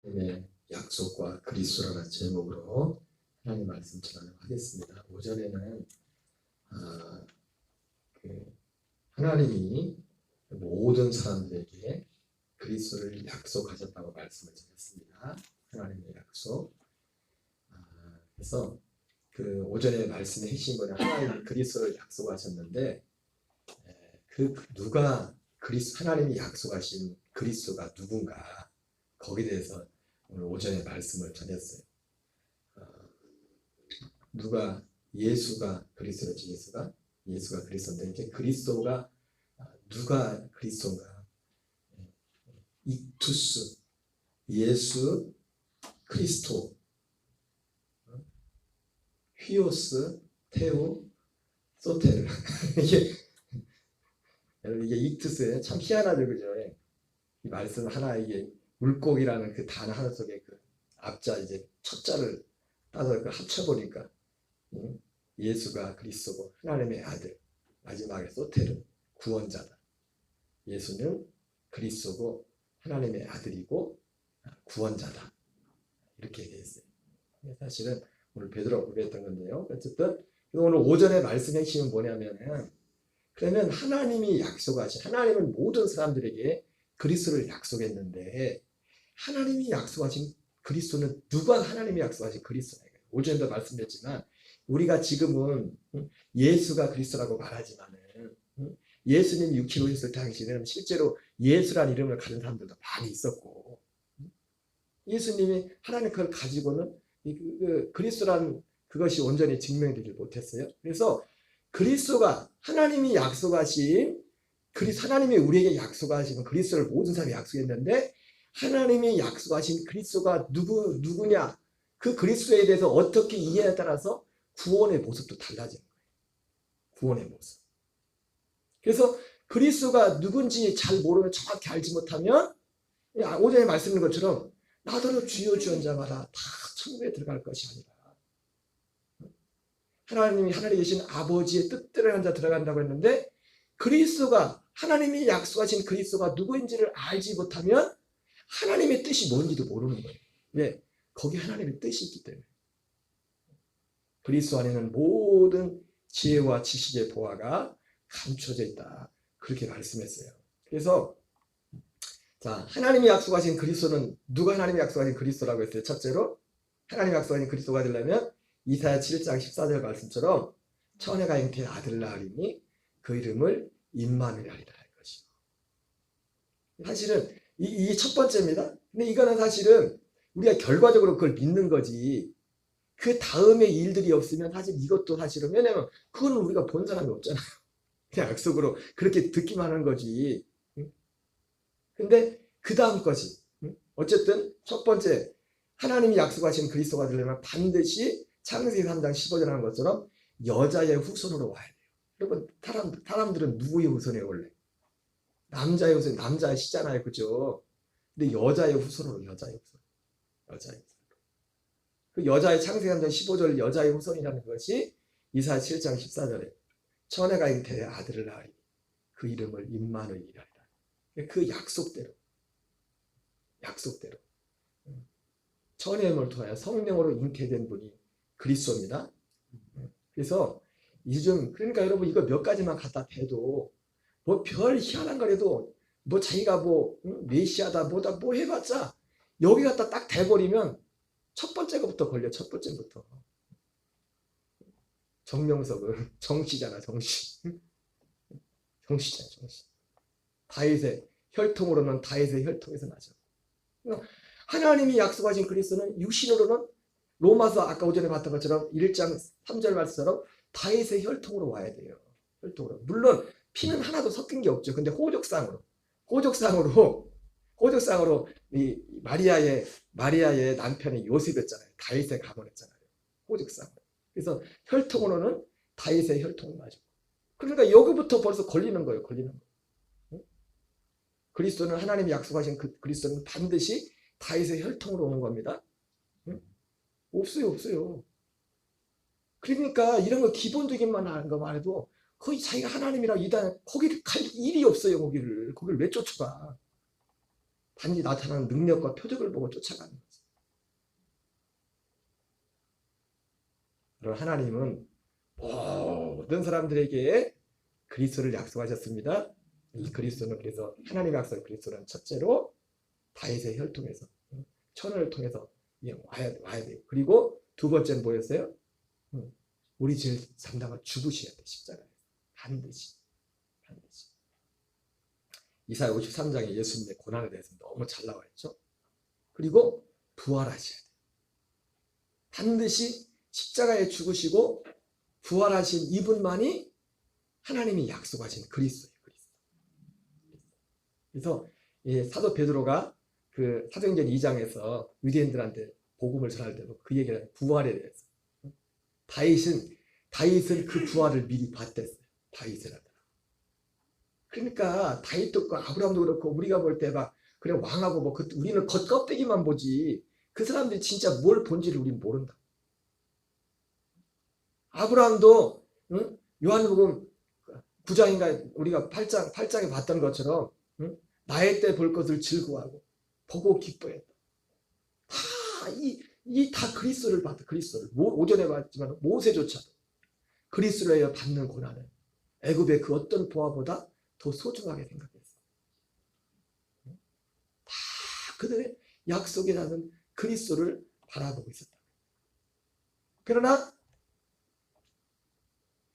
하나님의 약속과 그리스도라는 제목으로 하나님 말씀 전하겠습니다. 오전에는 하나님이 모든 사람들에게 그리스도를 약속하셨다고 말씀을 드렸습니다. 하나님의 약속. 그래서 그 오전에 말씀의 핵심은 하나님이 그리스도를 약속하셨는데 누가 하나님이 약속하신 그리스도가 누군가 거기에 대해서 오늘 오전에 말씀을 전했어요. 누가 예수가 그리스도지 예수가 그리스도인데 이제 그리스도가 누가 그리스도인가? 이투스 예수 크리스토 휘오스 테오 소테르 이게 이투스에 참 희한하죠, 그죠? 이 말씀 하나 이게 물고기라는 그 단어 하나 속에 그 앞자 이제 첫 자를 따서 그 합쳐보니까 예수가 그리스도고 하나님의 아들 마지막에 소테르 구원자다. 예수는 그리스도고 하나님의 아들이고 구원자다. 이렇게 되어 있어요. 사실은 오늘 베드로가 고백했던 건데요. 어쨌든 오늘 오전에 말씀의 핵심은 뭐냐면은 그러면 하나님이 약속하신 하나님은 모든 사람들에게 그리스도를 약속했는데 하나님이 약속하신 그리스도는 누가 하나님이 약속하신 그리스도예요. 오전에도 말씀드렸지만 우리가 지금은 예수가 그리스도라고 말하지만은 예수님이 육체로 있을 당시에는 실제로 예수라는 이름을 가진 사람들도 많이 있었고 예수님이 하나님 그걸 가지고는 그리스도라는 그것이 온전히 증명되지 못했어요. 그래서 그리스도가 하나님이 약속하신 하나님이 우리에게 약속하신 그리스도를 모든 사람이 약속했는데 하나님이 약속하신 그리스도가 누구냐 그 그리스도에 대해서 어떻게 이해에 따라서 구원의 모습도 달라지는 거예요. 구원의 모습. 그래서 그리스도가 누군지 잘 모르면 정확히 알지 못하면 오전에 말씀드린 것처럼 나더러 주여 주여 마라 다 천국에 들어갈 것이 아니라 하나님이 하늘에 계신 아버지의 뜻대로 한 자 들어간다고 했는데 그리스도가 하나님이 약속하신 그리스도가 누구인지를 알지 못하면 하나님의 뜻이 뭔지도 모르는 거예요. 왜? 거기 하나님의 뜻이 있기 때문에. 그리스도 안에는 모든 지혜와 지식의 보화가 감춰져 있다. 그렇게 말씀했어요. 그래서 자, 하나님이 약속하신 그리스도는 누가 하나님이 약속하신 그리스도라고 했어요? 첫째로 하나님이 약속하신 그리스도가 되려면 이사야 7장 14절 말씀처럼 처녀가 잉태의 아들을 낳으리니 그 이름을 임마누엘이라 할 것이고 사실은 이게 첫 번째입니다. 근데 이거는 사실은 우리가 결과적으로 그걸 믿는 거지 그 다음에 일들이 없으면 사실 이것도 사실은 왜냐면 그건 우리가 본 사람이 없잖아요. 그냥 약속으로 그렇게 듣기만 하는 거지. 근데 그 다음 것이 어쨌든 첫 번째 하나님이 약속하신 그리스도가 되려면 반드시 창세기 3장 15절 하는 것처럼 여자의 후손으로 와야 돼요. 여러분 사람들은 누구의 후손이에요 원래? 남자의 후손, 남자의 시잖아요, 그죠? 근데 여자의 후손으로 여자의 후손. 그 여자의 창세기 3장 15절 여자의 후손이라는 것이 이사야 7장 14절에 처녀가 잉태의 아들을 낳으리 그 이름을 임마누엘이라 그 약속대로 처녀임을 통하여 성령으로 잉태된 분이 그리스도입니다. 그래서 요즘 그러니까 여러분 이거 몇 가지만 갖다 대도 뭐 별 희한한 거라도 뭐 자기가 뭐 메시아다 뭐다 뭐 해봤자 여기 갖다 딱 대버리면 첫 번째 거부터 걸려. 첫 번째부터 정명석은 정씨잖아. 정씨. 다윗의 혈통으로는 다윗의 혈통에서 나죠. 하나님이 약속하신 그리스도는 육신으로는 로마서 아까 오전에 봤던 것처럼 1장 3절 말씀처럼 다윗의 혈통으로 와야 돼요. 혈통으로. 물론 피는 하나도 섞인 게 없죠. 근데 호족상으로 이 마리아의 남편이 요셉이었잖아요. 다윗의 가문이었잖아요. 호족상으로. 그래서 혈통으로는 다윗의 혈통이 맞죠. 그러니까 여기부터 벌써 걸리는 거예요. 그리스도는 하나님이 약속하신 그리스도는 반드시 다윗의 혈통으로 오는 겁니다. 없어요. 그러니까 이런 거 기본적인만 하는 것만 해도 거의 자기가 하나님이라 이단 거기를 갈 일이 없어요. 거기를 왜 쫓아가? 단지 나타나는 능력과 표적을 보고 쫓아가는 거죠. 그럼 하나님은 모든 사람들에게 그리스도를 약속하셨습니다. 이 그리스도는 그래서 하나님의 약속한 그리스도는 첫째로 다윗의 혈통에서 천을 통해서 와야 돼요. 그리고 두 번째는 뭐였어요? 우리 죄를 담당하고 죽으셔야 돼. 십자가에서 반드시. 이사야 53장에 예수님의 고난에 대해서 너무 잘 나와 있죠. 그리고 부활하셔야 돼요. 반드시 십자가에 죽으시고 부활하신 이분만이 하나님이 약속하신 그리스도예요. 그래서 사도 베드로가 그 사도행전 2장에서 유대인들한테 복음을 전할 때도 그 얘기를 부활에 대해서 다윗은 그 부활을 미리 봤댔어요. 다윗이라더라. 그러니까 다윗도 그렇고 아브라함도 그렇고 우리가 볼 때 막 그래 왕하고 뭐 우리는 겉껍데기만 보지 그 사람들이 진짜 뭘 본지를 우리는 모른다. 아브라함도 요한복음 9장인가 우리가 8장에 봤던 것처럼 나의 때 볼 것을 즐거워하고 보고 기뻐했다. 다 그리스도를 봤다. 그리스도를 오전에 봤지만 모세조차도 그리스도를 위하여 받는 고난을 애굽의 그 어떤 보화보다 더 소중하게 생각했어. 다 그들의 약속이라는 그리스도를 바라보고 있었다. 그러나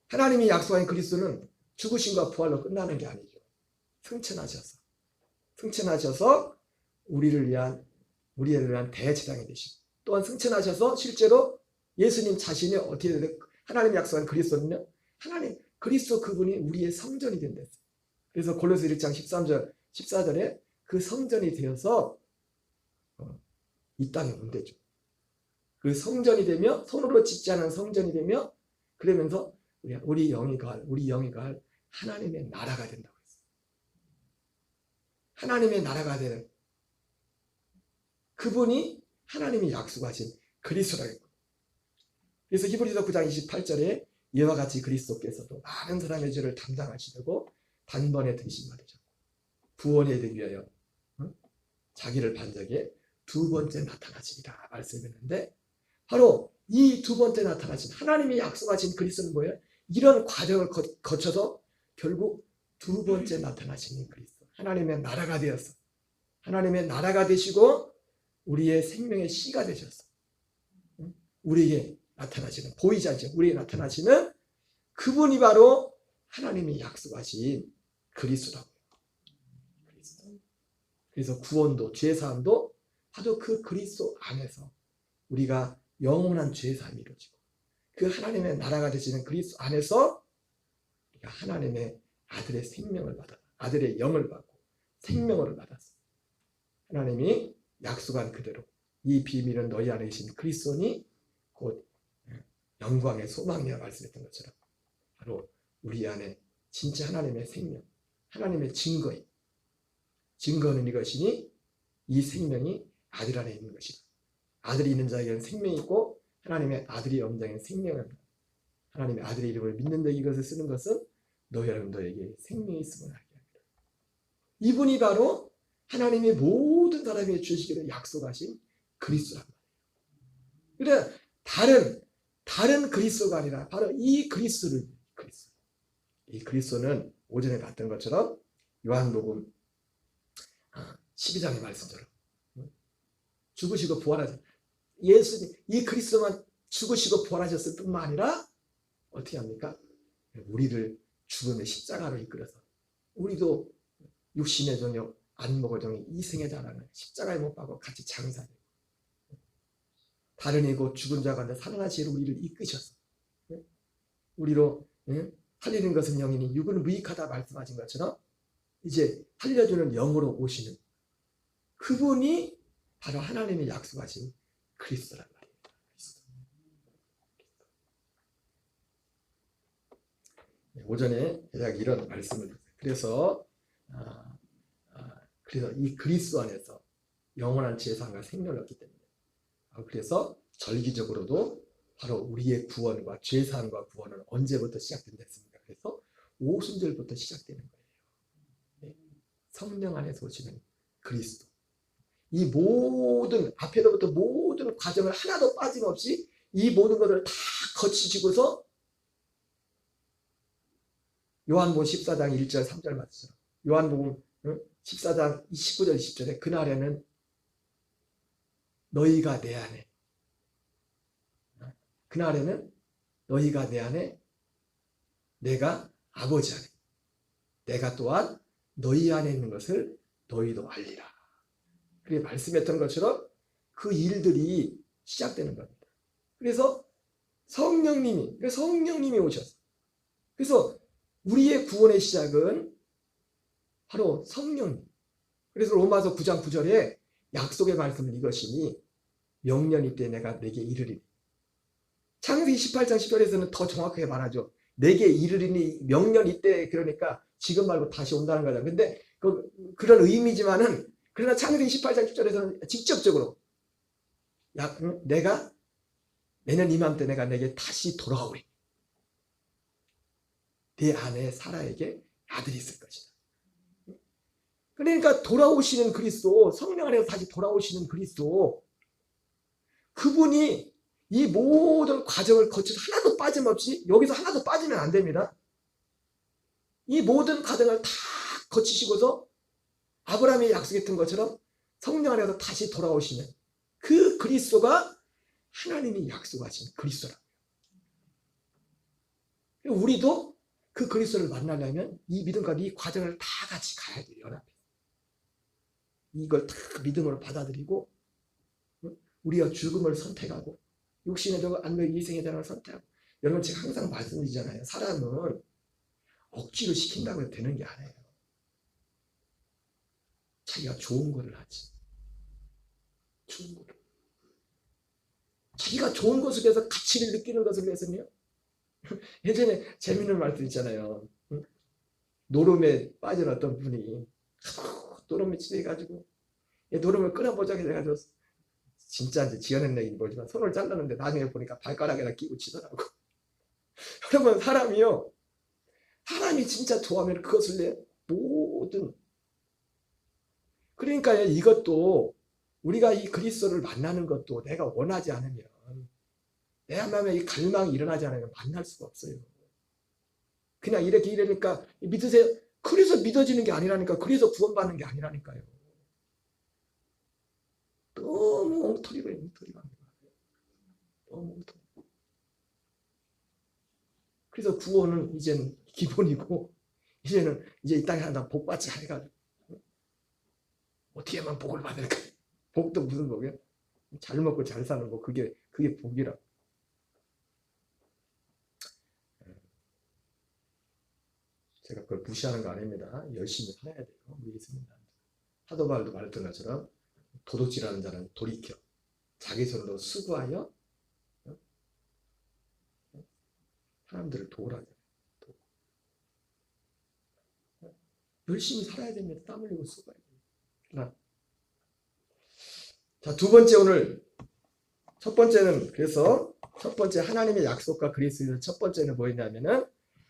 하나님이 약속한 그리스도는 죽으심과 부활로 끝나는 게 아니죠. 승천하셔서 우리를 위한 대제사장이 되시고 또한 승천하셔서 실제로 예수님 자신이 어떻게 되는 하나님이 약속한 그리스도는요. 하나님 그리스도 그분이 우리의 성전이 된댔어요. 그래서 골로새 1장 14절에 그 성전이 되어서 이 땅에 온대죠. 그 성전이 되며 손으로 짓지 않은 성전이 되며 그러면서 우리 영이 가할 하나님의 나라가 된다고 했어요. 하나님의 나라가 되는 그분이 하나님이 약속하신 그리스도라고. 그래서 히브리서 9장 28절에 이와 같이 그리스도께서도 많은 사람의 죄를 담당하시려고 단번에 등신받으셨고 구원에 이르기 위하여 자기를 반적에 두 번째 나타나시리라 말씀했는데 바로 이 두 번째 나타나신 하나님이 약속하신 그리스도는 뭐예요? 이런 과정을 거쳐서 결국 두 번째 나타나신 그리스도 하나님의 나라가 되었어. 하나님의 나라가 되시고 우리의 생명의 씨가 되셨어. 우리에게 나타나시는 보이지 않죠. 우리에게 나타나시는 그분이 바로 하나님이 약속하신 그리스도라고요. 그래서 구원도 죄사함도 바로 그 그리스도 안에서 우리가 영원한 죄사함이 이루어지고 그 하나님의 나라가 되시는 그리스도 안에서 우리가 하나님의 아들의 생명을 받아 아들의 영을 받고 생명을 받았어. 하나님이 약속한 그대로 이 비밀은 너희 안에 계신 그리스도니 곧 영광의 소망이라 말씀했던 것처럼 바로 우리 안에 진짜 하나님의 생명, 하나님의 증거는 이것이니 이 생명이 아들 안에 있는 것이다. 아들이 있는 자에게는 생명이 있고 하나님의 아들이 없는 자에게는 생명이 없다. 하나님의 아들의 이름을 믿는 자 이것을 쓰는 것은 너에게 생명이 있음을 알게 합니다. 이분이 바로 하나님이 모든 사람에게 주시기를 약속하신 그리스도란 말이에요. 그래 다른 그리스도가 아니라 바로 이 그리스도는 오전에 봤던 것처럼 요한복음 12장의 말씀처럼 죽으시고 부활하셨 예수님 이 그리스도만 죽으시고 부활하셨을 뿐만 아니라 어떻게 합니까? 우리를 죽음의 십자가로 이끌어서 우리도 육신의 정욕 안목의 정욕 이생의 자랑을 십자가에 못 박고 같이 장사되고 다른 이고 죽은 자 가운데 살아나시기를 우리를 이끄셔서 우리로 살리는 것은 영이니 육은 무익하다 말씀하신 것처럼 이제 살려주는 영으로 오시는 그분이 바로 하나님이 약속하신 그리스도란 말입니다. 오전에 대략 이런 말씀을 드렸어요. 그래서 이 그리스도 안에서 영원한 제사함과 생명을 얻기 때문에 그래서 절기적으로도 바로 우리의 구원과 죄사함과 구원은 언제부터 시작된다 했습니까? 그래서 오순절부터 시작되는 거예요. 성령 안에서 오시는 그리스도 이 모든 앞에로부터 모든 과정을 하나도 빠짐없이 이 모든 것을 다 거치시고서 요한복음 14장 1절 3절 말씀, 요한복음 14장 19절 20절에 그날에는 너희가 내 안에, 그날에는 너희가 내 안에, 내가 아버지 안에, 내가 또한 너희 안에 있는 것을 너희도 알리라. 그게 말씀했던 것처럼 그 일들이 시작되는 겁니다. 그래서 성령님이 오셨어요. 그래서 우리의 구원의 시작은 바로 성령님. 그래서 로마서 9장 9절에 약속의 말씀을 이것이니 명년이 때 내가 내게 이르리니. 창세기 18장 10절에서는 더 정확하게 말하죠. 내게 이르리니 명년이 때, 그러니까 지금 말고 다시 온다는 거죠. 근데 그런 의미지만은, 그러나 창세기 18장 10절에서는 직접적으로 내가 내년 이맘때 내가 내게 다시 돌아오리. 내 안에 사라에게 아들이 있을 것이다. 그러니까 돌아오시는 그리스도, 성령 안에서 다시 돌아오시는 그리스도, 그분이 이 모든 과정을 거쳐서 하나도 빠짐없이, 여기서 하나도 빠지면 안 됩니다. 이 모든 과정을 다 거치시고서 아브라함이 약속했던 것처럼 성령 안에서 다시 돌아오시는 그 그리스도가 하나님이 약속하신 그리스도라고요. 우리도 그 그리스도를 만나려면 이 믿음과 이 과정을 다 같이 가야 돼요. 연합해서. 이걸 다 믿음으로 받아들이고 우리가 죽음을 선택하고 육신의 덕을 안며 이생의 대를 선택하고. 여러분, 제가 항상 말씀드리잖아요. 사람은 억지로 시킨다고 해도 되는 게 아니에요. 자기가 좋은 거를 하지. 좋은 거를. 자기가 좋은 것을 위해서 가치를 느끼는 것을 위해서는요. 예전에 재밌는 말도 있잖아요. 노름에 빠진 어떤 분이 노름에 치대가지고 노름을 끊어보자고 해가지고, 진짜 이제 지어낸 얘기는 모르지만 손을 잘랐는데 나중에 보니까 발가락에다 끼고 치더라고. 여러분, 사람이 진짜 좋아하면 그것을 내 모든, 그러니까 이것도 우리가 이 그리스도를 만나는 것도 내가 원하지 않으면, 내 마음에 이 갈망이 일어나지 않으면 만날 수가 없어요. 그냥 이렇게 이러니까 믿으세요. 그래서 믿어지는 게 아니라니까. 그래서 구원받는 게 아니라니까요. 너무 엉터리가 너무 엉터리. 그래서 구원은 이제는 기본이고, 이제는 이제 이 땅에 한다 복받지 해가지고 어떻게 하면 복을 받을까? 복도 무슨 복이야? 잘 먹고 잘 사는 거, 그게 복이라. 제가 그걸 무시하는 거 아닙니다. 열심히 살아야 돼요. 우리 예수님은. 사도 바울도 말했던 것처럼 도둑질하는 자는 돌이켜 자기 손으로 수고하여 사람들을 도우라죠. 열심히 살아야 됩니다. 땀 흘리고 수고해야 됩니다. 자, 두 번째, 오늘 첫 번째는, 그래서 첫 번째 하나님의 약속과 그리스도의 첫 번째는 뭐였냐면은,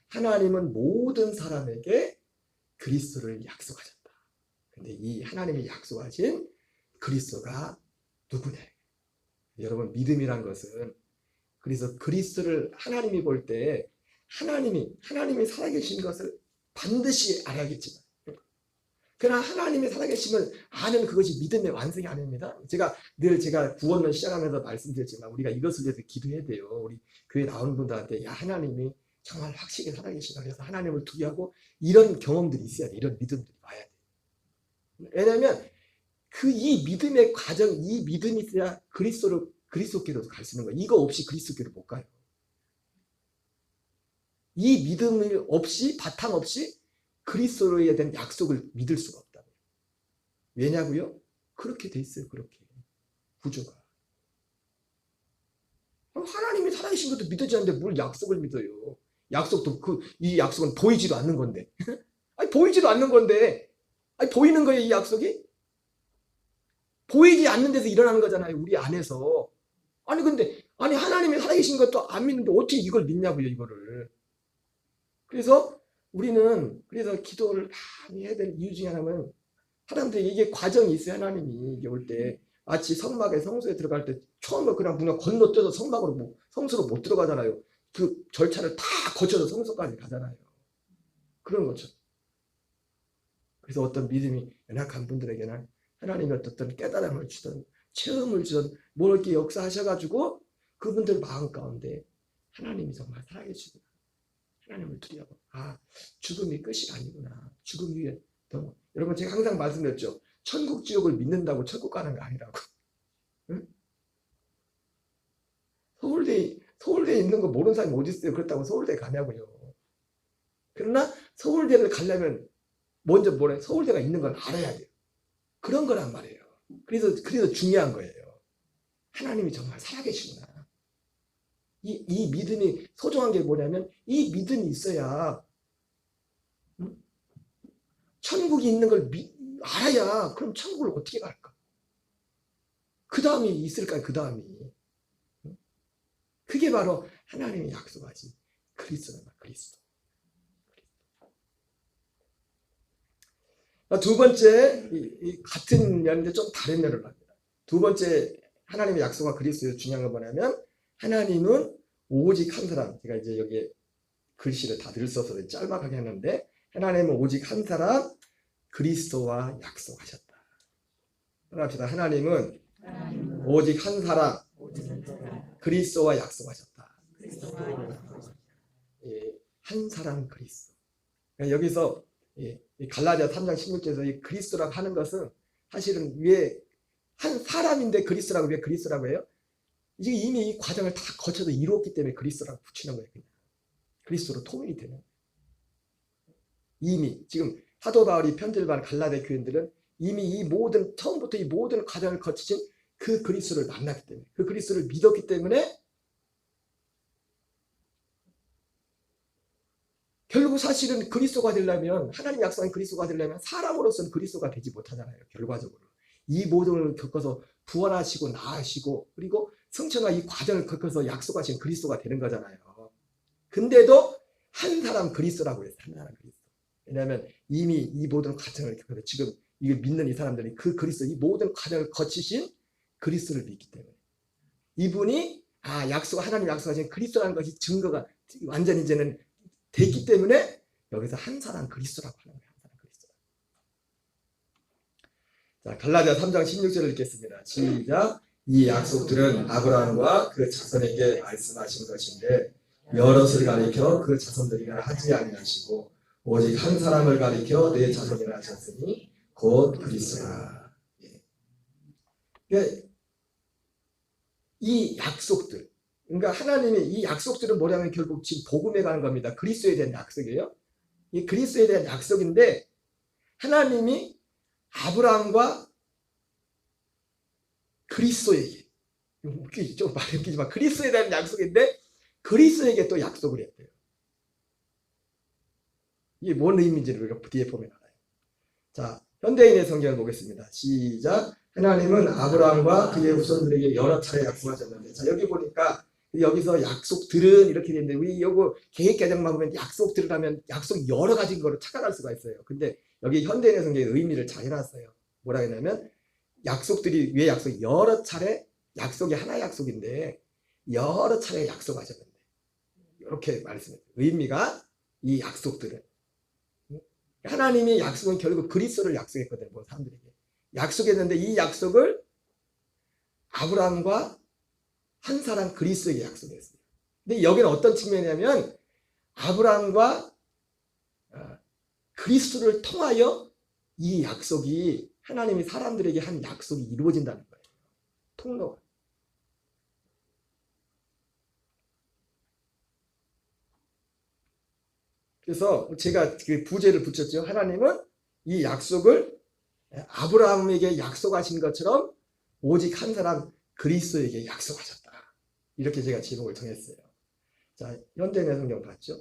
하나님은 모든 사람에게 그리스도를 약속하셨다. 근데 이 하나님이 약속하신 그리스도가 누구냐? 여러분, 믿음이란 것은, 그래서 그리스도를 하나님이 볼 때 하나님이 살아계신 것을 반드시 알아야겠지만, 그러나 하나님의 살아계심을 아는 그것이 믿음의 완성이 아닙니다. 제가 구원을 시작하면서 말씀드렸지만, 우리가 이것을 위해서 기도해야 돼요. 우리 교회 나오는 분들한테, 야, 하나님이 정말 확실히 살아계시다. 그래서 하나님을 두기하고, 이런 경험들이 있어야 돼. 이런 믿음들이 와야 돼. 왜냐하면 이 믿음의 과정, 이 믿음이 있어야 그리스도께로 갈 수 있는 거예요. 이거 없이 그리스도께로 못 가요. 이 믿음 없이, 바탕 없이 그리스도에 대한 약속을 믿을 수가 없다. 왜냐고요? 그렇게 돼 있어요. 그렇게 구조가. 하나님이 살아계신 것도 믿어지지 않는데 뭘 약속을 믿어요? 약속도 이 약속은 보이지도 않는 건데. 아니, 보이지도 않는 건데. 아니, 보이는 거예요, 이 약속이? 보이지 않는 데서 일어나는 거잖아요, 우리 안에서. 근데 하나님이 살아계신 것도 안 믿는데 어떻게 이걸 믿냐고요, 이거를. 그래서 우리는 기도를 많이 해야 되는 이유 중에 하나는, 사람들이 이게 과정이 있어요. 하나님이 이게 올 때 마치 성막에 성소에 들어갈 때 처음에 그냥 건너뛰어서 성막으로 성소로 못 들어가잖아요. 그 절차를 다 거쳐서 성소까지 가잖아요. 그런 거죠. 그래서 어떤 믿음이 연약한 분들에게는 하나님이 어떤 깨달음을 주든 체험을 주든 뭘 이렇게 역사하셔가지고 그분들 마음 가운데 하나님이 정말 살아계시구나. 하나님을 두려워. 아, 죽음이 끝이 아니구나. 죽음 위에 더. 여러분 제가 항상 말씀드렸죠. 천국 지옥을 믿는다고 천국 가는 거 아니라고. 응? 서울대에 있는 거 모르는 사람이 어디 있어요. 그렇다고 서울대 가냐고요. 그러나 서울대를 가려면 먼저 뭐래? 서울대가 있는 걸 알아야 돼요. 그런 거란 말이에요. 그래서 중요한 거예요. 하나님이 정말 살아계시구나. 이 믿음이 소중한 게 뭐냐면 이 믿음이 있어야 천국이 있는 걸 알아야 그럼 천국을 어떻게 갈까? 그 다음이 있을까요? 그 다음이. 그게 바로 하나님이 약속하신 그리스도다. 그리스도. 두 번째, 같은 면인데 좀 다른 면을 합니다. 두 번째 하나님의 약속과 그리스도의 중요한 건 뭐냐면 하나님은 오직 한 사람, 제가 이제 여기 글씨를 다 들써서 짤막하게 했는데 하나님은 오직 한 사람 그리스도와 약속하셨다. 합시다. 하나님은 오직 한 사람 그리스도와 약속하셨다. 한 사람 그리스도. 여기서 갈라디아 3장 16절에서 이 그리스도라고 하는 것은 사실은 왜 한 사람인데 그리스도라고 왜 그리스도라고 해요? 이게 이미 이 과정을 다 거쳐서 이루었기 때문에 그리스도라고 붙이는 거예요. 그냥. 그리스도로 통일이 되는 거예요. 이미 지금 사도 바울이 편지를 받은 갈라디아 교인들은 이미 이 모든 처음부터 이 모든 과정을 거치신 그 그리스도를 만났기 때문에 그 그리스도를 믿었기 때문에 결국 사실은 그리스도가 되려면 하나님 약속한 그리스도가 되려면 사람으로서는 그리스도가 되지 못하잖아요. 결과적으로 이 모든 걸 겪어서 부활하시고 나으시고 그리고 승천과 이 과정을 겪어서 약속하신 그리스도가 되는 거잖아요. 근데도 한 사람 그리스도라고 해서 한 사람 그리스도. 왜냐하면 이미 이 모든 과정을 겪어서 지금 이걸 믿는 이 사람들이 그 그리스도 이 모든 과정을 거치신 그리스도를 믿기 때문에 이분이 하나님 약속하신 그리스도라는 것이 증거가 완전히 이제는 됐기 때문에 여기서 한 사람 그리스도라고 하는 거예요. 한 사람 그리스도. 자, 갈라디아 3장 16절을 읽겠습니다. 시작. 이 약속들은 아브라함과 그 자손에게 말씀하신 것인데 여럿을 가리켜 그 자손들이라 하지 아니하시고 오직 한 사람을 가리켜 내 자손이라 하셨으니 곧 그리스도라. 그러니까 이 약속들, 그러니까 하나님의 이 약속들은 뭐냐면 결국 지금 복음에 가는 겁니다. 그리스도에 대한 약속이에요. 이 그리스도에 대한 약속인데 하나님이 아브라함과 그리스도에게 좀 말이 웃기지만 그리스도에 대한 약속인데 그리스도에게 또 약속을 했대요. 이게 뭔 의미인지를 우리가 뒤에 보면 알아요. 자, 현대인의 성경을 보겠습니다. 시작. 하나님은 아브라함과 그의 후손들에게 여러 차례 약속하셨는데, 자 여기 보니까 여기서 약속들은 이렇게 되는데 우리 요거 계획 개정만 보면 약속들을 하면 약속 여러 가지인 거로 착각할 수가 있어요. 근데 여기 현대인의 성경의 의미를 잘 해놨어요. 뭐라 했냐면 약속들이 왜 약속 여러 차례 약속이 하나의 약속인데 여러 차례 약속하셨는데 이렇게 말씀해요. 의미가 이 약속들은 하나님이 약속은 결국 그리스도를 약속했거든요. 뭐 사람들에게 약속했는데 이 약속을 아브라함과 한 사람 그리스도에게 약속했어요. 근데 여기는 어떤 측면이냐면 아브라함과 그리스도를 통하여 이 약속이 하나님이 사람들에게 한 약속이 이루어진다는 거예요. 통로가. 그래서 제가 그 부제를 붙였죠. 하나님은 이 약속을 아브라함에게 약속하신 것처럼 오직 한 사람 그리스도에게 약속하셨다. 이렇게 제가 제목을 정했어요. 자, 현대인의 성경 봤죠?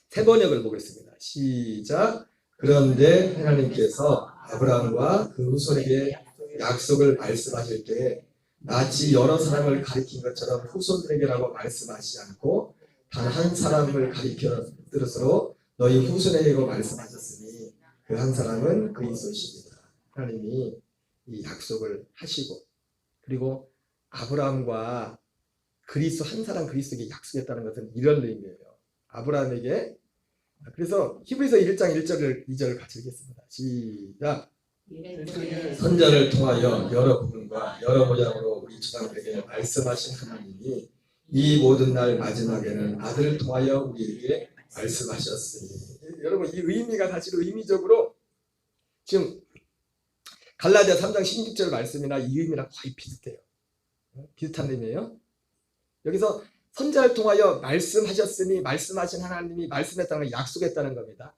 세 번역을 보겠습니다. 시작. 그런데 하나님께서 아브라함과 그 후손에게 약속을 말씀하실 때 마치 여러 사람을 가리킨 것처럼 후손들에게라고 말씀하시지 않고 단 한 사람을 가리켜 뜻으로 너희 후손에게라고 말씀하셨으니 그 한 사람은 그리스도십니다. 하나님이 이 약속을 하시고 그리고 아브라함과 그리스도 한 사람 그리스도에게 약속했다는 것은 이런 의미예요. 아브라함에게 그래서 히브리서 1장 1절 2절을 같이 읽겠습니다. 시작. 선자를 통하여 여러 부분과 여러 모양으로 우리 조상들에게 말씀하신 하나님이 이 모든 날 마지막에는 아들을 통하여 우리에게 말씀하셨으니. 여러분 이 의미가 사실 의미적으로 지금 갈라디아 3장 16절 말씀이나 이 의미랑 거의 비슷해요. 비슷한 의미예요. 여기서 선자를 통하여 말씀하셨으니 말씀하신 하나님이 말씀했다는 걸 약속했다는 겁니다.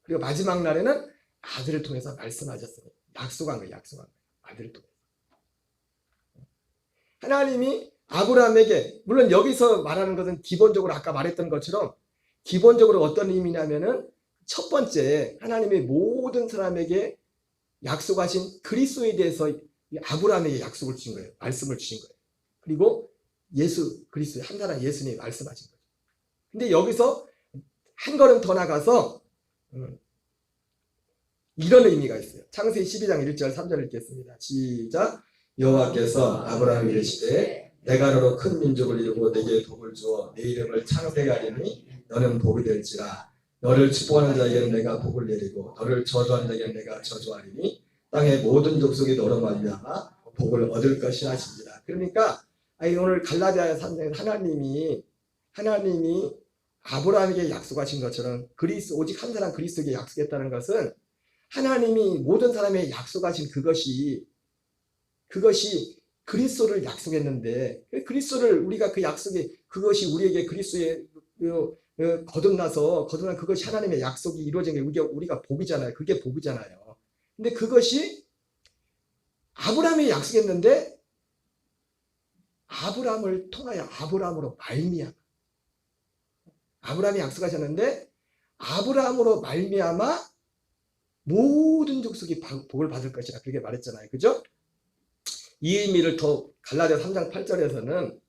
그리고 마지막 날에는 아들을 통해서 말씀하셨으니 약속한 거예요. 약속한 거예요. 아들을 통해서. 하나님이 아브라함에게 물론 여기서 말하는 것은 기본적으로 아까 말했던 것처럼 기본적으로 어떤 의미냐면은 첫 번째 하나님이 모든 사람에게 약속하신 그리스도에 대해서 아브라함에게 약속을 주신 거예요. 말씀을 주신 거예요. 그리고 예수 그리스도 한 사람 예수님이 말씀하신 거죠. 근데 여기서 한 걸음 더 나가서 이런 의미가 있어요. 창세기 12장 1절 3절 읽겠습니다. 시작. 여호와께서 아브라함에게 이르시되 내가 너로 큰 민족을 이루고 내게 복을 주어 내 이름을 창세게 하리니 너는 복이 될지라. 너를 축복하는 자에게는 내가 복을 내리고 너를 저주하는 자에게는 내가 저주하리니 땅의 모든 족속이 너로 말미암아 복을 얻을 것이라 하시니라. 그러니까 오늘 갈라디아 3장에서 하나님이 아브라함에게 약속하신 것처럼 오직 한 사람 그리스도에게 약속했다는 것은 하나님이 모든 사람에게 약속하신 그것이 그리스도를 약속했는데 그리스도를 우리가 그 약속이 그것이 우리에게 그리스도의 거듭난 그것이 하나님의 약속이 이루어진 게 우리가 복이잖아요. 그게 복이잖아요. 근데 그것이 아브라함이 약속했는데 아브라함을 통하여 아브라함으로 말미암아 아브라함이 약속하셨는데 아브라함으로 말미암아 모든 족속이 복을 받을 것이라 그렇게 말했잖아요. 그죠? 이 의미를 더 갈라디아 3장 8절에서는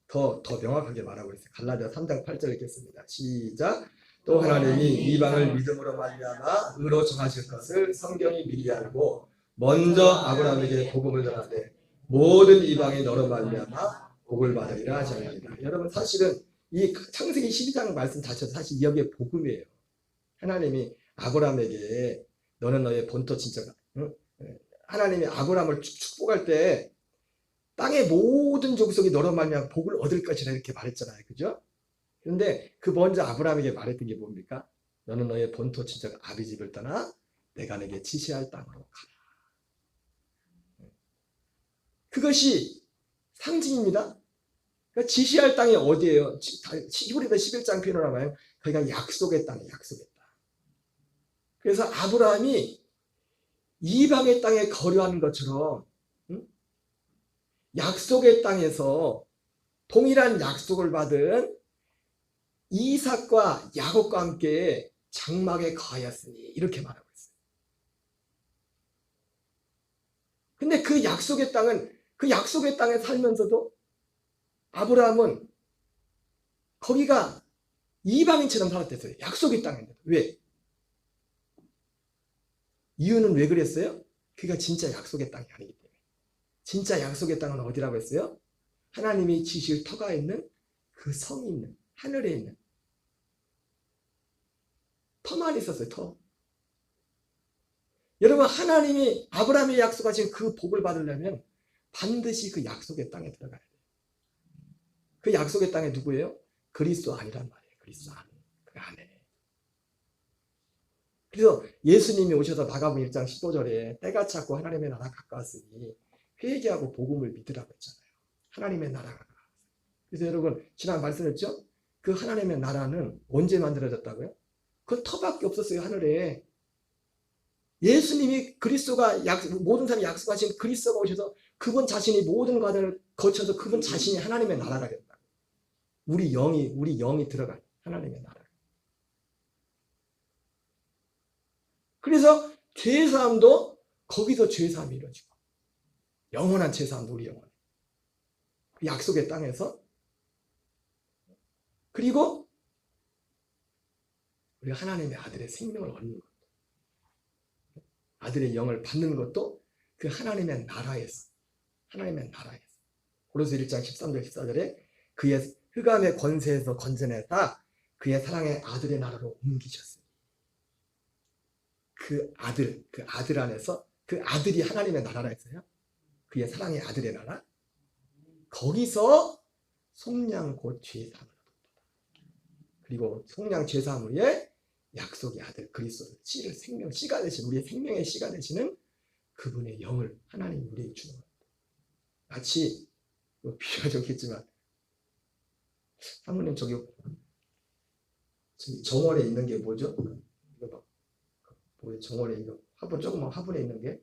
더 명확하게 말하고 있어요. 갈라디아 3장 8절 읽겠습니다. 시작. 또 하나님이 이방을 믿음으로 말미암아 의로 정하실 것을 성경이 미리 알고 먼저 아브라함에게 복음을 전하되 모든 이방이 너로 말미암아 복을 받으리라 하셨습니다. 여러분 사실은 이 창세기 12장 말씀 자체도 사실 여기에 복음이에요. 하나님이 아브라함에게 너는 너의 본토 친척 하나님이 아브라함을 축복할 때 땅의 모든 족속이 너로 말미암아 복을 얻을 것이라 이렇게 말했잖아요. 그죠? 그런데 그 먼저 아브라함에게 말했던 게 뭡니까? 너는 너의 본토 친척 아비 집을 떠나 내가 내게 지시할 땅으로 가라. 그것이 상징입니다. 그러니까 지시할 땅이 어디예요? 히브리서 11장 표현을 하면 거기가 약속의 땅이에요. 약속의 땅. 그래서 아브라함이 이방의 땅에 거류하는 것처럼 약속의 땅에서 동일한 약속을 받은 이삭과 야곱과 함께 장막에 거하였으니 이렇게 말하고 있어요. 근데 그 약속의 땅에 살면서도 아브라함은 거기가 이방인처럼 살았댔어요. 약속의 땅인데. 왜? 이유는 왜 그랬어요? 그가 진짜 약속의 땅이 아니기 때문에. 진짜 약속의 땅은 어디라고 했어요? 하나님이 지실 터가 있는 그 성이 있는 하늘에 있는 터만 있었어요. 터. 여러분 하나님이 아브라함이 약속하신 그 복을 받으려면 반드시 그 약속의 땅에 들어가야 돼요. 그 약속의 땅에 누구예요? 그리스도 아니란 말이에요. 그리스도 안에. 그 안에. 그래서 예수님이 오셔서 마가복음 1장 15절에 때가 찼고 하나님의 나라 가까웠으니 회개하고 복음을 믿으라고 했잖아요. 하나님의 나라가. 그래서 여러분 지난 말씀했죠? 그 하나님의 나라는 언제 만들어졌다고요? 그 터밖에 없었어요. 하늘에. 예수님이 그리스도가 모든 사람이 약속하신 그리스도가 오셔서 그분 자신이 모든 과정을 거쳐서 그분 자신이 하나님의 나라가 됐다. 우리 영이 들어간 하나님의 나라. 그래서 죄사함도 거기서 죄사함이 이루어지고 영원한 죄사함도 우리 영원해. 그 약속의 땅에서 그리고 우리 하나님의 아들의 생명을 얻는 것. 아들의 영을 받는 것도 그 하나님의 나라에서. 고린도서 1장 13절 14절에 그의 흑암의 권세에서 건져내다 그의 사랑의 아들의 나라로 옮기셨어요. 그 아들 안에서 그 아들이 하나님의 나라라 했어요. 그의 사랑의 아들의 나라. 거기서 속량 곧 죄 사함을 얻었다. 그리고 속량 죄 사함 후에 약속의 아들 그리스도를 씨가 되신 우리의 생명의 씨가 되시는 그분의 영을 하나님이 우리에게 주는 겁니다. 마치 비유가 좋겠지만 사모님 저기 정원에 있는 게 뭐죠? 이거 봐. 뭐예요? 정원에 이거 화분 조그만 화분에 있는 게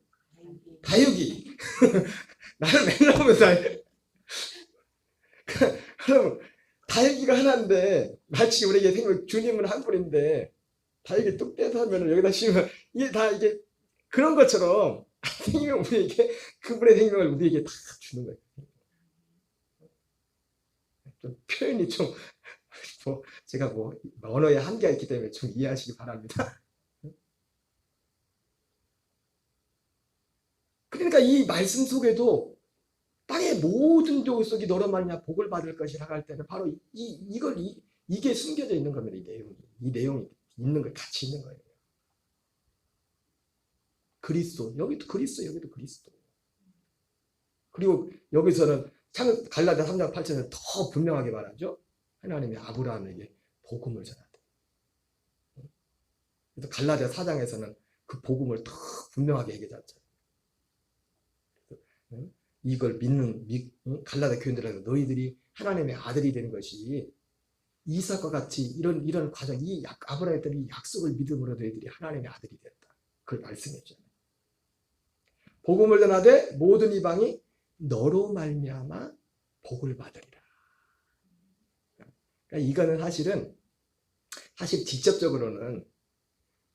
다육이. 나를 맨날 보면서 그럼 다육이가 하나인데 마치 우리에게 생명 주님은 한 분인데 다육이 뚝 떼서 하면 여기다 심으면 이게 다 이게 그런 것처럼 생명 우리에게 그분의 생명을 우리에게 다 주는 거예요. 좀 표현이 좀 제가 언어에 한계가 있기 때문에 좀 이해하시기 바랍니다. 그러니까 이 말씀 속에도 땅의 모든 족속이 너로 말미암아 복을 받을 것이라 할 때는 바로 이게 숨겨져 있는 겁니다. 이 내용이 있는 거 같이 있는 거예요. 그리스도 여기도 그리스도 여기도 그리스도. 그리고 여기서는 갈라디아 3장 8절에는 더 분명하게 말하죠. 하나님이 아브라함에게 복음을 전하다. 그래서 갈라디아 4장에서는 그 복음을 더 분명하게 얘기하죠. 이걸 믿는 갈라디아 교인들에게 너희들이 하나님의 아들이 되는 것이 이삭과 같이 이런 과정, 아브라함이 했던 이 약속을 믿음으로 너희들이 하나님의 아들이 되었다. 그걸 말씀해 주잖아요. 복음을 전하되 모든 이방이 너로 말미암아 복을 받으리라. 그러니까 이거는 사실 직접적으로는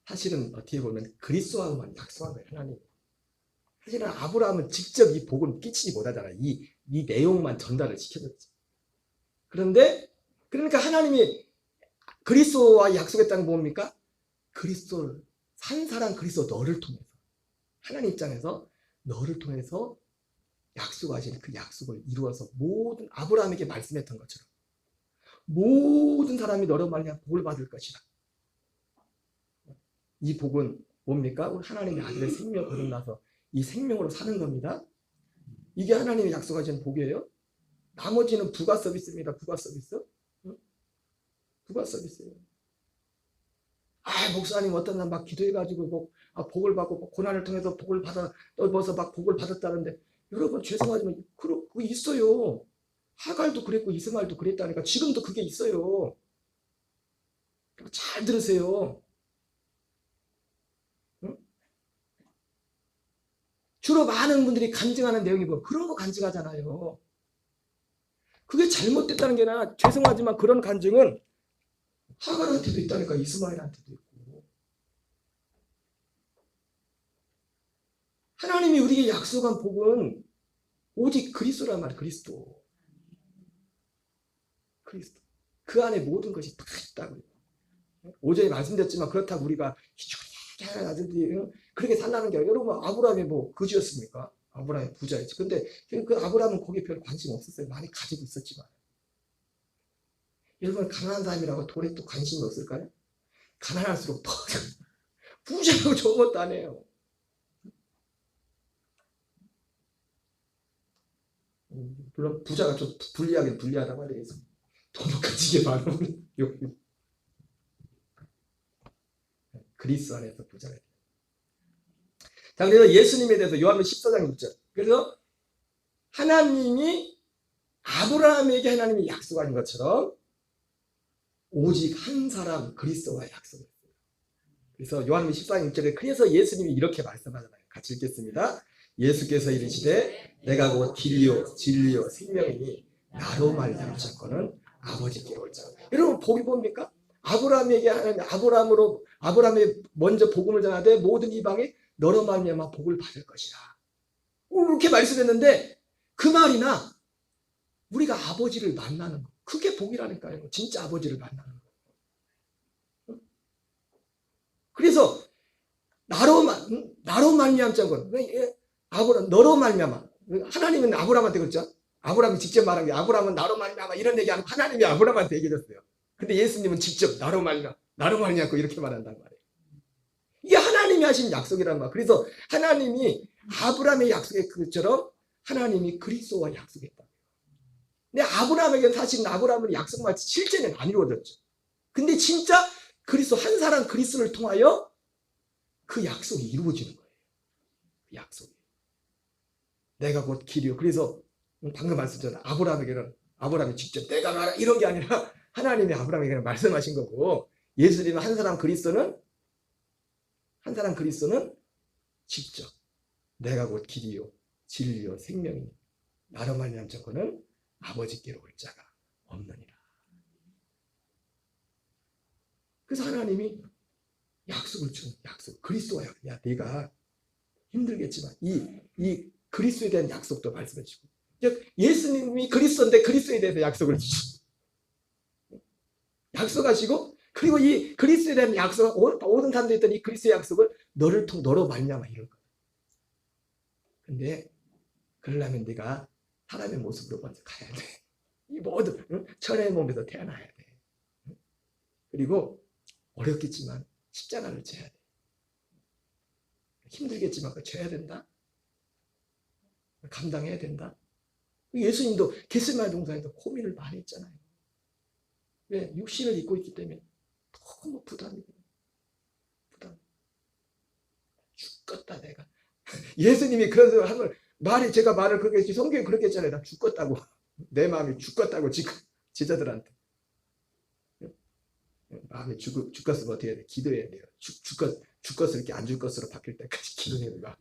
사실은 어떻게 보면 그리스도와만 약속한 거예요. 하나님. 사실은 아브라함은 직접 이 복을 끼치지 못하잖아요. 이 내용만 전달을 시켜줬지. 그러니까 하나님이 그리스도와 약속했다는 게 뭡니까? 그리스도를 산 사람 그리스도 너를 통해서 하나님 입장에서 너를 통해서 약속하신 그 약속을 이루어서 모든 아브라함에게 말씀했던 것처럼 모든 사람이 너로 말미암아 복을 받을 것이다. 이 복은 뭡니까? 하나님의 아들의 생명 거듭나서 이 생명으로 사는 겁니다. 이게 하나님이 약속하신 복이에요. 나머지는 부가 서비스입니다. 부가 서비스. 부가 서비스예요. 목사님 어떤 날 막 기도해가지고 복을 받고 고난을 통해서 복을 받아서 막 복을 받았다는데 여러분 죄송하지만 그거 있어요. 하갈도 그랬고 이스마엘도 그랬다니까 지금도 그게 있어요. 잘 들으세요. 주로 많은 분들이 간증하는 내용이 그런 거 간증하잖아요. 그게 잘못됐다는 게 아니라 죄송하지만 그런 간증은 하갈한테도 있다니까 이스마엘한테도 있고 하나님이 우리에게 약속한 복은 오직 그리스도란 말이에요. 그리스도. 그 안에 모든 것이 다 있다고요. 오전에 말씀드렸지만 그렇다고 우리가 기죽하게 아들들이 그렇게 살라는 게 아니라 여러분 아브라함이 그지였습니까? 아브라함이 부자였지. 근데 그 아브라함은 거기에 별 관심 없었어요. 많이 가지고 있었지만. 여러분 가난한 사람이라고 돈에 또 관심이 없을까요? 가난할수록 더 부자라고 좋은 것도 아니에요. 물론 부자가 좀 불리하다고 해야 되겠어. 돈을 가지게 바라는 그리스도 안에서 부자가 돼요. 자, 그래서 예수님에 대해서 요한복음 14장 6절. 그래서 하나님이 아브라함에게 하나님이 약속한 것처럼 오직 한 사람 그리스도와 약속했어요. 그래서 요한복음 14장 6절에 그래서 예수님이 이렇게 말씀하잖아요. 같이 읽겠습니다. 예수께서 이르시되 내가 곧 길이요 진리요 생명이니 나로 말미암아 자꾸는 아버지께로 올 자. 여러분 복이 뭡니까? 아브라함에게 하는 아브라함이 먼저 복음을 전하되 모든 이방이 너로 말미암아 복을 받을 것이라. 이렇게 말씀했는데 그 말이나 우리가 아버지를 만나는 거 그게 복이라니까요. 진짜 아버지를 만나는 거. 그래서 나로 말미암자 건 아브람 너로 말미암아. 하나님은 아브람한테 그랬죠. 아브람이 직접 말한 게 아브람은 나로 말미암아 이런 얘기 안 하고 하나님이 아브람한테 얘기했어요. 근데 예수님은 직접 나로 말미암고 이렇게 말한단 말이에요. 이게 하나님이 하신 약속이란 말. 그래서 하나님이 아브람의 약속의 그처럼 하나님이 그리스도와 약속했다. 근데 아브람에게는 사실은 아브람은 약속만 실제는 안 이루어졌죠. 근데 진짜 그리스도 한 사람 그리스도를 통하여 그 약속이 이루어지는 거예요. 그 약속이. 내가 곧 길이요. 그래서 방금 말씀드렸잖아요. 아브람이 직접 내가 말하 이런 게 아니라 하나님이 아브람에게 말씀하신 거고 예수님은 한 사람 그리스도는 직접 내가 곧 길이요 진리요 생명이니 나로 말미암 자고는 아버지께로 올 자가 없느니라. 그래서 하나님이 약속을 주는 약속 그리스도와 야 네가 힘들겠지만 이 그리스도에 대한 약속도 말씀해 주시고 예수님이 그리스도인데 그리스도에 대해서 약속을 주시고 약속하시고 그리고 이 그리스도에 대한 약속 모든 사람들이 했던 이 그리스도의 약속을 너로 말미암아 이룰 거야. 근데 그러려면 네가 사람의 모습으로 먼저 가야 돼. 이 모든 천의 몸에서 태어나야 돼. 그리고 어렵겠지만 십자가를 져야 돼. 힘들겠지만 그거 져야 된다. 감당해야 된다. 예수님도 겟세마네 동산에서 고민을 많이 했잖아요. 왜? 육신을 입고 있기 때문에 너무 부담. 죽겠다 내가. 예수님이 그런 소리를 하면 제가 말을 그렇게 했지 성경에 그렇게 했잖아요. 나 죽겠다고. 내 마음이 죽겠다고 지금 제자들한테. 마음이 죽겠으면 어떻게 해야 돼? 기도해야 돼요. 죽겠을 이렇게 안 줄 것으로 바뀔 때까지 기도해야 돼요.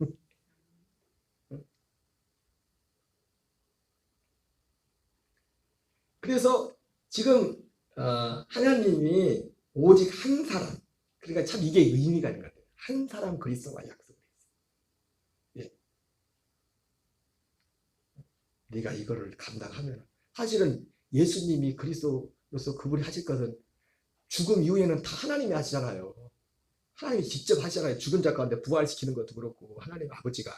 그래서 지금 하나님이 오직 한 사람 그러니까 참 이게 의미가 있는 것 같아요. 한 사람 그리스도와 약속을 했어요. 예. 네가 이거를 감당하면 사실은 예수님이 그리스도로서 그분이 하실 것은 죽음 이후에는 다 하나님이 하시잖아요. 하나님이 직접 하시잖아요. 죽은 자 가운데 부활시키는 것도 그렇고 하나님 아버지가.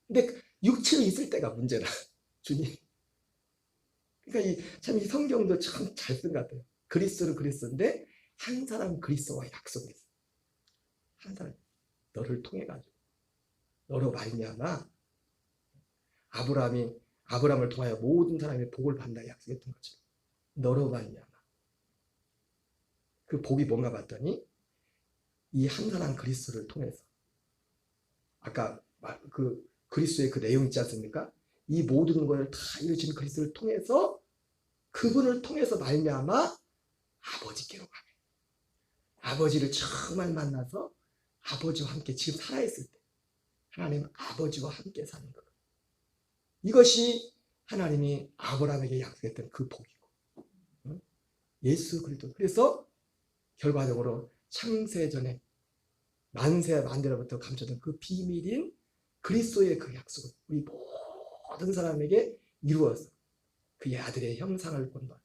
근데 육체로 있을 때가 문제라 주님. 그러니까 참 이 성경도 참 잘 쓴 것 같아요. 그리스도는 그리스도인데 한 사람 그리스도와 약속을 했어요. 한 사람 너를 통해 가지고 너로 말미암아 아브람을 통하여 모든 사람이 복을 받는다 약속했던 것처럼 너로 말미암아 그 복이 뭔가 봤더니 이 한 사람 그리스도를 통해서 아까 그 그리스도의 그 내용 있지 않습니까? 이 모든 걸 다 이루신 그리스도를 통해서 그분을 통해서 말미암아 아버지께로 가게. 아버지를 정말 만나서 아버지와 함께 지금 살아있을 때 하나님 아버지와 함께 사는 것. 이것이 하나님이 아브라함에게 약속했던 그 복이고 예수 그리스도. 그래서 결과적으로 창세전에 만세 만대로부터 감춰둔 그 비밀인 그리스도의 그 약속을 우리 모든 사람에게 이루어서 그의 아들의 형상을 본받아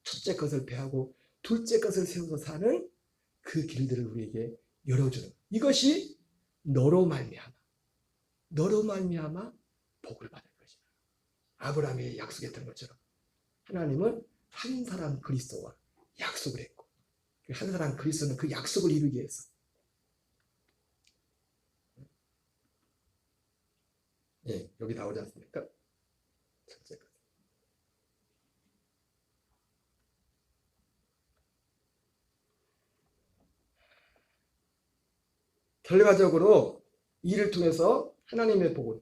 첫째 것을 배하고 둘째 것을 세워서 사는 그 길들을 우리에게 열어주는 이것이 너로 말미암아 복을 받을 것이다. 아브라함이 약속했던 것처럼 하나님은 한 사람 그리스도와 약속을 했고 한 사람 그리스도는 그 약속을 이루기 위해서 여기 나오지 않습니까? 첫째 것. 결과적으로 이를 통해서 하나님의 복은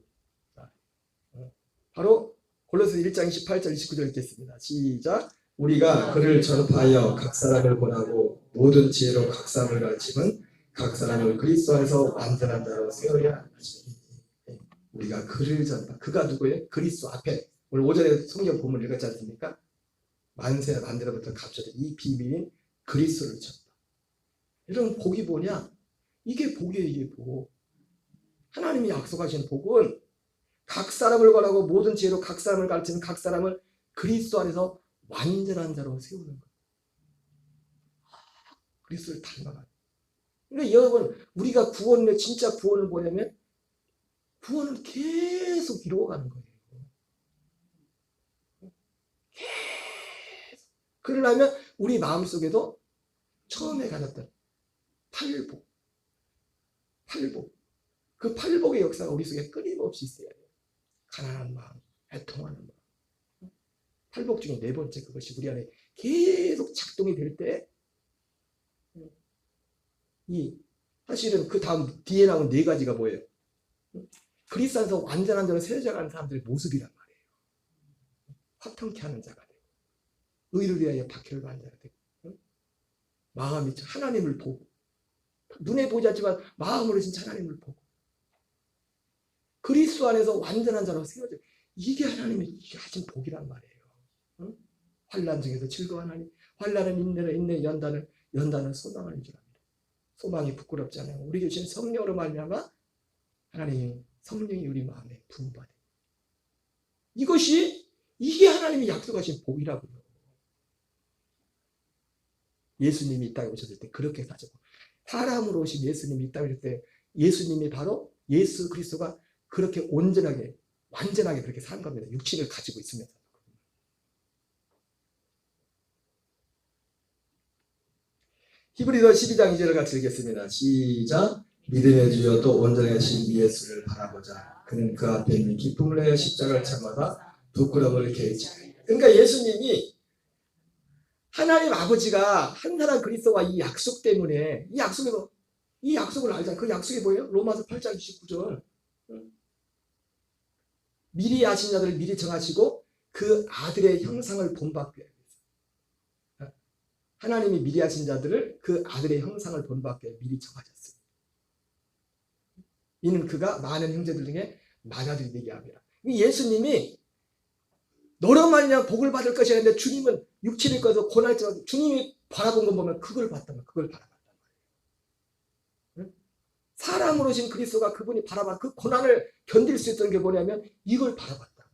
바로 골로새 1장 28절 29절 읽겠습니다. 시작. 우리가 그를 전파하여 각 사람을 권하고 모든 지혜로 각 사람을 가르치면 각 사람을 그리스도 안에서 완전한 자로 세워야 하시니. 우리가 그를 전파. 그가 누구예요? 그리스도 앞에 오늘 오전에 성경 본문 읽었지 않습니까? 만세 만대로부터 감춰진 이 비밀인 그리스도를 전파. 이런 복이 뭐냐? 이게 복이에요. 이게 복. 하나님이 약속하신 복은 각 사람을 권하고 모든 지혜로 각 사람을 가르치는 각 사람을 그리스도 안에서 완전한 자로 세우는 것. 그리스도를 닮아가는. 그러니까 여러분, 우리가 구원의 진짜 구원을 뭐냐면 구원을 계속 이루어가는 거예요. 계속. 그러려면 우리 마음속에도 처음에 가졌던 팔복, 그 팔복의 역사가 우리 속에 끊임없이 있어야 돼요. 가난한 마음, 애통하는 마음. 팔복 중에 네 번째, 그것이 우리 안에 계속 작동이 될 때, 사실은 그 다음 뒤에 나온 네 가지가 뭐예요? 그리스도 안에서 완전한 자로 세워져가는 사람들의 모습이란 말이에요. 화평케 하는 자가 되고, 의를 위하여 박해를 받는 자가 되고, 마음이 하나님을 보고, 눈에 보지 않지만 마음으로 진짜 하나님을 보고, 그리스도 안에서 완전한 자로 세워져. 이게 하나님이 하신 복이란 말이에요. 응? 환난 중에서 즐거워하나니 환난은 인내를, 인내 연단은 소망을 줄 압니다. 소망이 부끄럽지 않아요. 우리 주신 성령으로 말미암아 하나님 성령이 우리 마음에 부음받아. 이게 하나님이 약속하신 복이라고요. 예수님이 이 땅에 오셨을 때 그렇게 사셨고, 사람으로 오신 예수님이 이 땅에 오실 때 예수님이 바로 예수 그리스도가 그렇게 온전하게 완전하게 그렇게 산 겁니다. 육신을 가지고 있으면서. 히브리서 12장 2절을 같이 읽겠습니다. 시작. 믿음의 주여 또 온전하신 예수를 바라보자. 그는 그 앞에 있는 기쁨을 내어 십자가를 참마다 부끄러움을 개의치. 그러니까 예수님이 하나님 아버지가 한 사람 그리스도와 이 약속 때문에 이 약속을 알잖아요. 그 약속이 뭐예요? 로마서 8장 29절. 미리 아신 자들을 미리 정하시고 그 아들의 형상을 본받게. 하나님이 미리 하신 자들을 그 아들의 형상을 본받게 미리 정하셨어요. 이는 그가 많은 형제들 중에 맏아들이 되게 합니다. 예수님이 너로 말미암아 복을 받을 것이 아닌데 주님은 육체를 입고서 고난했지만 주님이 바라본 것 보면 그걸 봤단 말이에요. 그걸 바라봤단 말이에요. 사람으로 오신 그리스도가 그분이 바라봐 그 고난을 견딜 수 있던 게 뭐냐면 이걸 바라봤다.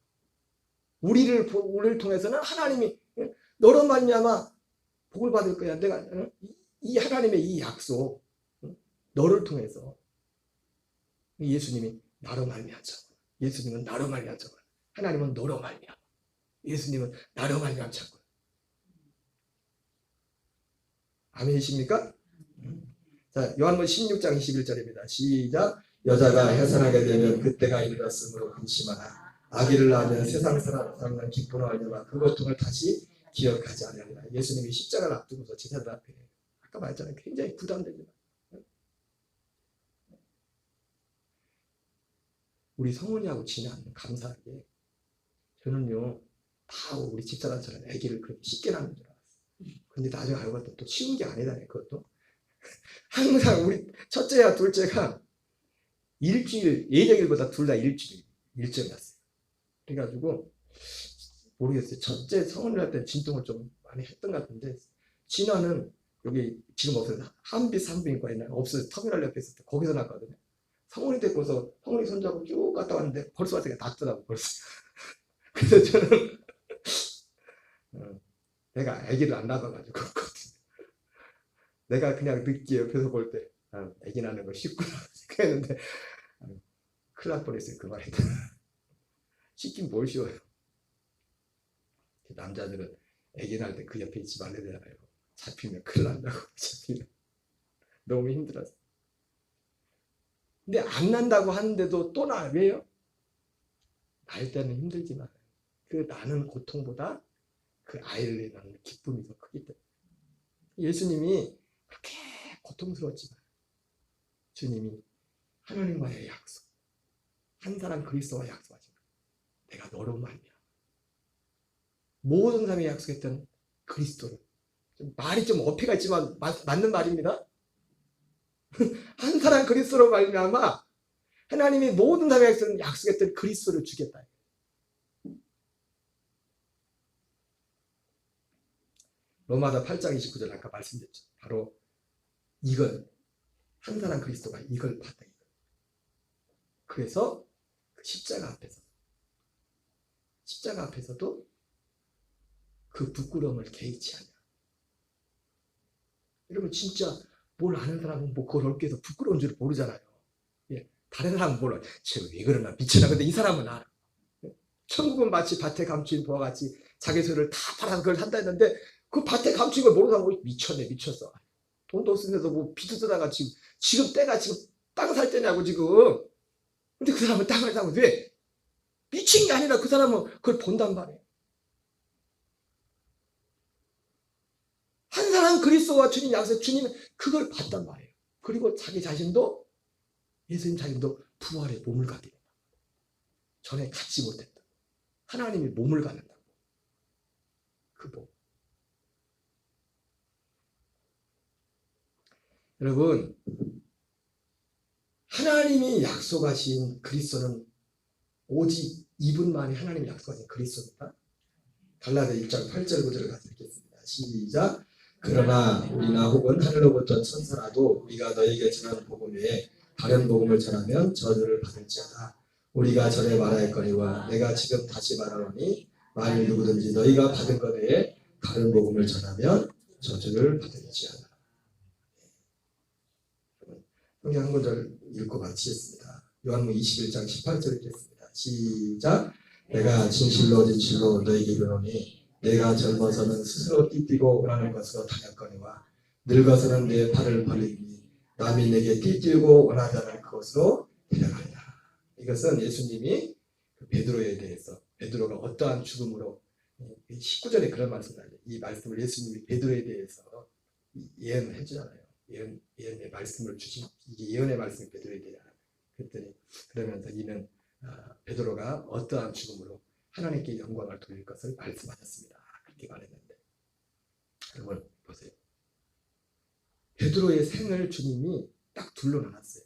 우리를 통해서는 하나님이 너로 말미암아 복을 받을 거야. 내가 이 하나님의 이 약속 너를 통해서 예수님이 나로 말미암자. 예수님은 나로 말미암자. 하나님은 너로 말미암아. 예수님은 나로 말미암자. 아멘이십니까? 자, 요한복음 16장 21절입니다. 시작. 여자가 해산하게 되면 그때가 이르렀으므로 근심하라. 아기를 낳으면 세상 사람은 기쁨을 알려라. 그 고통을 다시 기억하지 않으리라. 예수님이 십자가를 앞두고서 제자들 앞에 아까 말했잖아요. 굉장히 부담됩니다. 우리 성훈이하고 진아는 감사하게 저는요 다 우리 집사람처럼 아기를 그렇게 쉽게 낳는 줄 알았어요. 근데 나중에 알고 봤더니 또 쉬운 게 아니다네. 그것도 항상 우리 첫째와 둘째가 일주일 예정일보다 둘 다 일정이었어요. 그래가지고 모르겠어요. 첫째 성훈이 할 때 진통을 좀 많이 했던 것 같은데 진아는 여기 지금 없어요. 한빛 산부인과 있나요? 없어요. 터미널 옆에 있을 때 거기서 났거든요. 성훈이 데리고서 성훈이 손잡고 쭉 갔다 왔는데 벌써 왔을 때 낫더라고 벌써. 그래서 저는 내가 아기를 안 낳아가지고 그렇거든요. 내가 그냥 늦게 옆에서 볼 때 아기 낳는 거 쉽구나 생각했는데 큰일 날 뻔했어요. 그 말에. 쉽긴 뭘 쉬워요. 남자들은 아기 낳을 때 그 옆에 있지 말래야 되잖아요. 잡히면 큰일 난다고. 잡히면 너무 힘들어서. 근데 안 난다고 하는데도 또 나. 왜요? 날 때는 힘들지만 그 나는 고통보다 그 아이를 낳는 기쁨이 더 크기 때문에. 예수님이 그렇게 고통스러웠지만 주님이 하나님과의 약속, 한 사람 그리스도와 약속하지만 내가 너로 말미암아 모든 사람이 약속했던 그리스도를, 말이 좀 어폐가 있지만 맞는 말입니다. 한 사람 그리스도로 말미암아 하나님이 모든 사람에게 약속했던 그리스도를 주겠다. 로마서 8장 29절 아까 말씀드렸죠. 바로 이걸 한 사람 그리스도가 이걸 받다. 그래서 십자가 앞에서도 그 부끄러움을 개의치 않냐. 여러분 진짜 뭘 아는 사람은 뭐 그걸 얻기 위해서 부끄러운 줄 모르잖아요. 예. 다른 사람은 몰라. 쟤왜 그러나 미쳤나. 근데 이 사람은 알아. 천국은 마치 밭에 감추인 보와 같이 자기 소유를 다 팔아서 그걸 한다 했는데 그 밭에 감추인 걸 모르는 사람은 미쳤네 미쳤어. 돈도 쓰면서 뭐 빚도 쓰다가 지금 때가 지금 땅 살 때냐고 지금. 근데 그 사람은 땅을 사고 왜? 미친 게 아니라 그 사람은 그걸 본단 말이에요. 한 사람 그리스도와 주님 약속 주님은 그걸 봤단 말이에요. 그리고 자기 자신도 예수님 자신도 부활의 몸을 갖게 된다. 전에 갖지 못했다. 하나님이 몸을 갖는다고. 그 몸. 여러분 하나님이 약속하신 그리스도는 오직 이분만이 하나님이 약속하신 그리스도입니다. 갈라디아 1장 8절 9절을 같이 읽겠습니다. 시작. 그러나 우리나 혹은 하늘로부터 천사라도 우리가 너에게 전하는 복음 외에 다른 복음을 전하면 저주를 받을지어다. 우리가 전에 말하였거니와 내가 지금 다시 말하노니 만일 누구든지 너희가 받은 것 외에 다른 복음을 전하면 저주를 받을지어다. 성경 한 구절 읽고 마치겠습니다. 요한복음 21장 18절 읽겠습니다. 시작. 내가 진실로 너에게 이르노니 내가 젊어서는 스스로 띠뛰고 원하는 것으로 다녔거니와 늙어서는 내 팔을 벌리니 남이 내게 띠뛰고 원하지 않을 그것으로 데려간다. 이것은 예수님이 베드로에 대해서 베드로가 어떠한 죽음으로 19절에 그런 말씀을 하죠. 이 말씀을 예수님이 베드로에 대해서 예언을 해주잖아요. 예언의 말씀을 주신 이게 예언의 말씀이 베드로에 대해 그랬더니 그러면서 이는 베드로가 어떠한 죽음으로 하나님께 영광을 돌릴 것을 말씀하셨습니다. 그렇게 말했는데 여러분 보세요. 베드로의 생을 주님이 딱 둘로 나눴어요.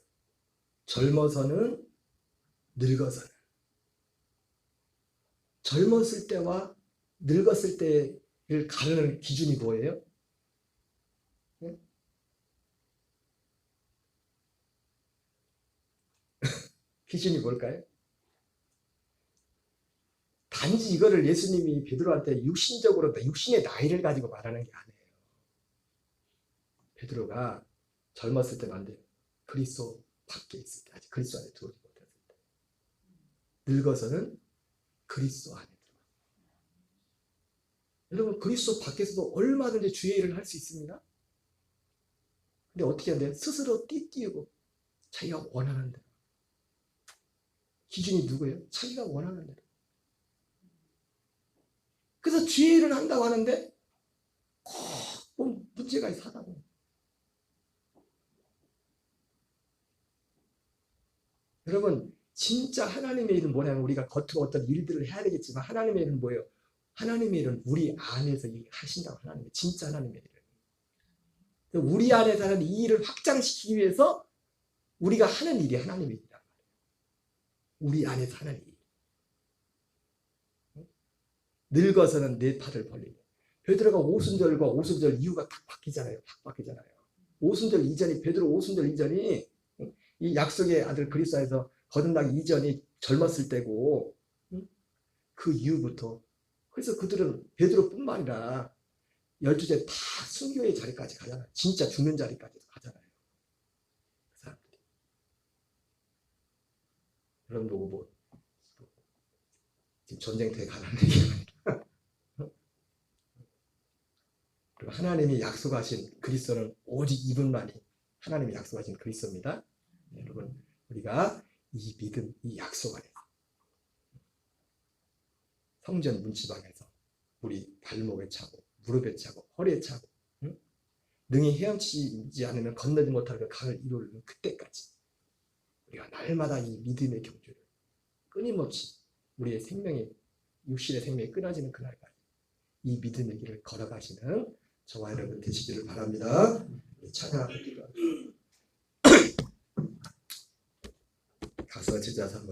젊어서는 늙어서는. 젊었을 때와 늙었을 때를 가르는 기준이 뭐예요? 네? 기준이 뭘까요? 단지 이거를 예수님이 베드로한테 육신적으로 육신의 나이를 가지고 말하는 게 아니에요. 베드로가 젊었을 때는 안 돼요. 그리스도 밖에 있을 때, 아직 그리스도 안에 들어오지 못했을 때. 늙어서는 그리스도 안에 들어와요. 여러분 그리스도 밖에서도 얼마든지 주의 일을 할 수 있습니다. 근데 어떻게 한대요? 스스로 띠띠우고 자기가 원하는 대로. 기준이 누구예요? 자기가 원하는 대로. 그래서 주의 일을 한다고 하는데 꼭 문제가 있어 하다 보면. 여러분 진짜 하나님의 일은 뭐냐면 우리가 겉으로 어떤 일들을 해야 되겠지만 하나님의 일은 뭐예요? 하나님의 일은 우리 안에서 하신다고. 하나님의 진짜 하나님의 일을. 우리 안에서 하는 이 일을 확장시키기 위해서 우리가 하는 일이 하나님의 일이란 말이에요. 우리 안에서 하는 일. 늙어서는 내 팔을 벌리고. 베드로가 오순절과 오순절 이유가 딱 바뀌잖아요. 딱 바뀌잖아요. 오순절 이전이 베드로 오순절 이전이 이 약속의 아들 그리스도 안에서 거듭나기 이전이 젊었을 때고 그 이후부터 그래서 그들은 베드로뿐만 아니라 12제 다 순교의 자리까지 가잖아요. 진짜 죽는 자리까지 가잖아요. 그 사람들이. 여러분 보고 뭐 지금 전쟁터에 가는 얘기가 아니라 그리고 하나님이 약속하신 그리스도는 오직 이분만이 하나님이 약속하신 그리스도입니다. 네, 여러분 우리가 이 믿음, 이 약속 안에서 성전 문지방에서 우리 발목에 차고 무릎에 차고 허리에 차고 능히 헤엄치지 않으면 건너지 못할 그 강을 이루는 그때까지 우리가 날마다 이 믿음의 경주를 끊임없이 우리의 생명이 육신의 생명이 끊어지는 그날까지 이 믿음의 길을 걸어가시는 저와 여러분 되시기를 바랍니다. 찬양합니다. 가서 제자서 한번